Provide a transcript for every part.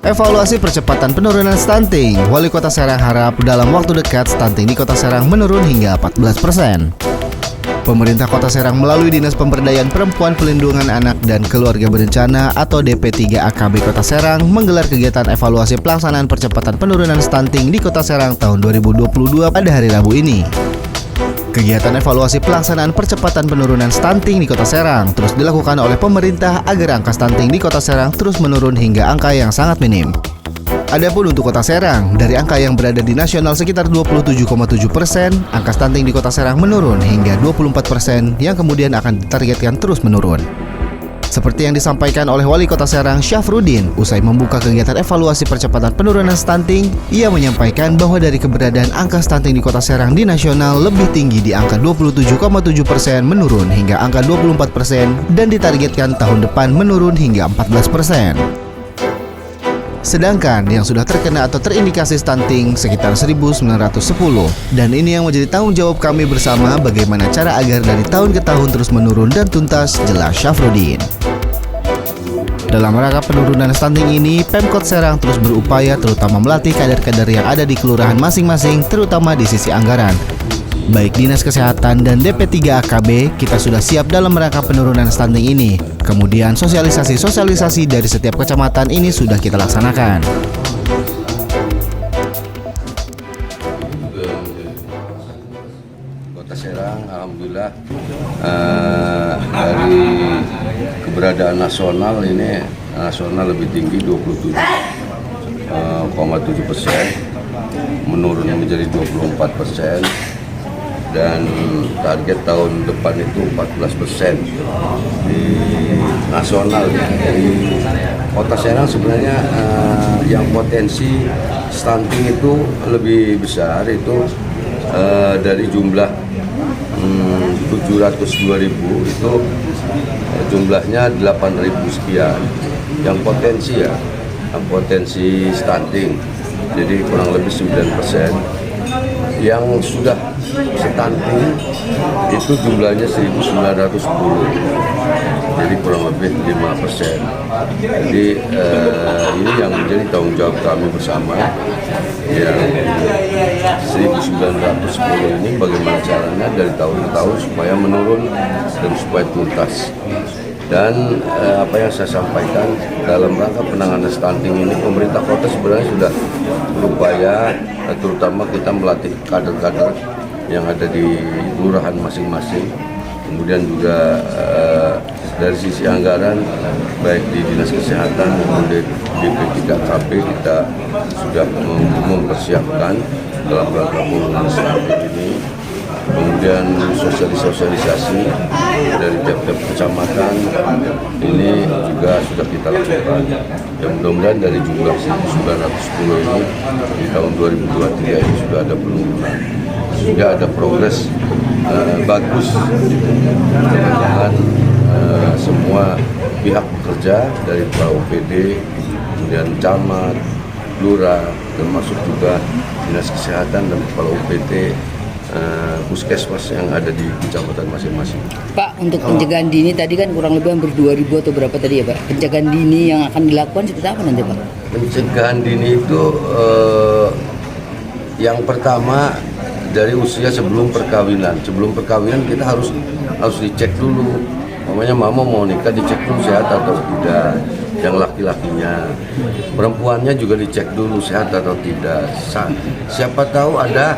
Evaluasi percepatan penurunan stunting. Wali Kota Serang harap dalam waktu dekat stunting di Kota Serang menurun hingga 14%. Pemerintah Kota Serang melalui Dinas Pemberdayaan Perempuan Pelindungan Anak dan Keluarga Berencana atau DP3AKB Kota Serang menggelar kegiatan evaluasi pelaksanaan percepatan penurunan stunting di Kota Serang tahun 2022 pada hari Rabu ini. Kegiatan evaluasi pelaksanaan percepatan penurunan stunting di Kota Serang terus dilakukan oleh pemerintah agar angka stunting di Kota Serang terus menurun hingga angka yang sangat minim. Adapun untuk Kota Serang, dari angka yang berada di nasional sekitar 27,7%, angka stunting di Kota Serang menurun hingga 24% yang kemudian akan ditargetkan terus menurun. Seperti yang disampaikan oleh Wali Kota Serang Syafruddin usai membuka kegiatan evaluasi percepatan penurunan stunting, ia menyampaikan bahwa dari keberadaan angka stunting di Kota Serang di nasional lebih tinggi di angka 27,7% menurun hingga angka 24% dan ditargetkan tahun depan menurun hingga 14%. Sedangkan yang sudah terkena atau terindikasi stunting sekitar 1.910. Dan ini yang menjadi tanggung jawab kami bersama bagaimana cara agar dari tahun ke tahun terus menurun dan tuntas, jelas Syafruddin. Dalam rangka penurunan stunting ini, Pemkot Serang terus berupaya terutama melatih kader-kader yang ada di kelurahan masing-masing terutama di sisi anggaran. Baik Dinas Kesehatan dan DP3AKB, kita sudah siap dalam rangka penurunan stunting ini. Kemudian sosialisasi dari setiap kecamatan ini sudah kita laksanakan. Kota Serang, alhamdulillah dari keberadaan nasional ini lebih tinggi 27,7%, menurun menjadi 24%. Dan target tahun depan itu 14% di nasional. Jadi Kota Serang sebenarnya yang potensi stunting itu lebih besar itu dari jumlah 702.000 itu jumlahnya 8.000 sekian yang potensi yang potensi stunting, jadi kurang lebih 9%. Yang sudah stunting itu jumlahnya 1.910, jadi kurang lebih 5%. Jadi ini yang menjadi tanggung jawab kami bersama, yang 1.910 ini bagaimana caranya dari tahun ke tahun supaya menurun dan supaya tuntas. Dan apa yang saya sampaikan dalam rangka penanganan stunting ini, pemerintah kota sebenarnya sudah berupaya, terutama kita melatih kader-kader yang ada di kelurahan masing-masing. Kemudian juga dari sisi anggaran, baik di Dinas Kesehatan maupun di DP3KB kita sudah mempersiapkan dalam rangka penurunan stunting ini. Kemudian sosialisasi dari tiap-tiap kecamatan ini juga sudah kita lakukan. Yang mudah-mudahan dari jumlah 1.910 ini di tahun 2023 ini sudah ada penurunan, sehingga ada progres bagus. Mudah-mudahan semua pihak bekerja dari Pak OPD, kemudian camat, lurah, termasuk juga Dinas Kesehatan dan Kepala OPD, puskesmas yang ada di kecamatan masing-masing. Pak, untuk pencegahan dini tadi kan kurang lebih hampir 2.000 atau berapa tadi ya Pak? Pencegahan dini yang akan dilakukan seperti apa nanti Pak? Pencegahan dini itu yang pertama dari usia sebelum perkawinan. Sebelum perkawinan kita harus dicek dulu. Namanya mama mau nikah, dicek dulu sehat atau tidak. Yang laki-lakinya, perempuannya juga dicek dulu sehat atau tidak. Siapa tahu ada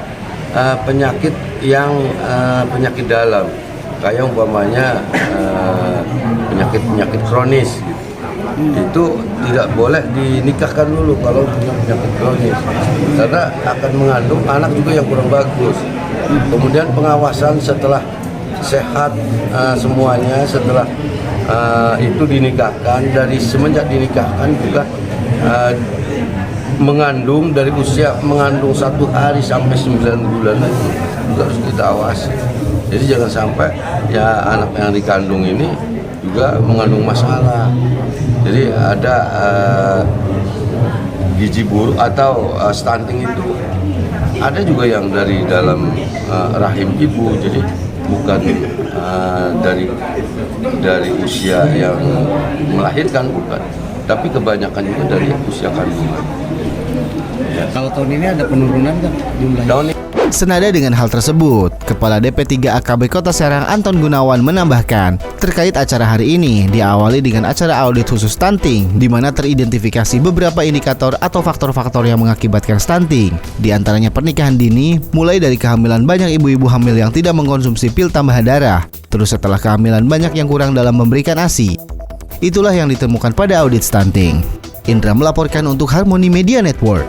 penyakit yang penyakit dalam, kayak umpamanya penyakit kronis gitu. Itu tidak boleh dinikahkan dulu kalau punya penyakit kronis, karena akan mengandung anak juga yang kurang bagus. Kemudian pengawasan setelah sehat semuanya, setelah itu dinikahkan, dari semenjak dinikahkan juga mengandung dari usia mengandung 1 hari sampai 9 bulan itu juga harus kita awasi. Jadi jangan sampai ya anak yang dikandung ini juga mengandung masalah. Jadi ada gizi buruk atau stunting itu ada juga yang dari dalam rahim ibu, jadi bukan dari usia yang melahirkan, bukan. tapi kebanyakan juga dari usia kandungan. Kalau tahun ini ada penurunan nggak jumlahnya? Tahun ini Senada dengan hal tersebut, Kepala DP3 AKB Kota Serang Anton Gunawan menambahkan, terkait acara hari ini diawali dengan acara audit khusus stunting, di mana teridentifikasi beberapa indikator atau faktor-faktor yang mengakibatkan stunting, di antaranya pernikahan dini, mulai dari kehamilan banyak ibu-ibu hamil yang tidak mengkonsumsi pil tambah darah, terus setelah kehamilan banyak yang kurang dalam memberikan ASI. Itulah yang ditemukan pada audit stunting. Indra melaporkan untuk Harmony Media Network.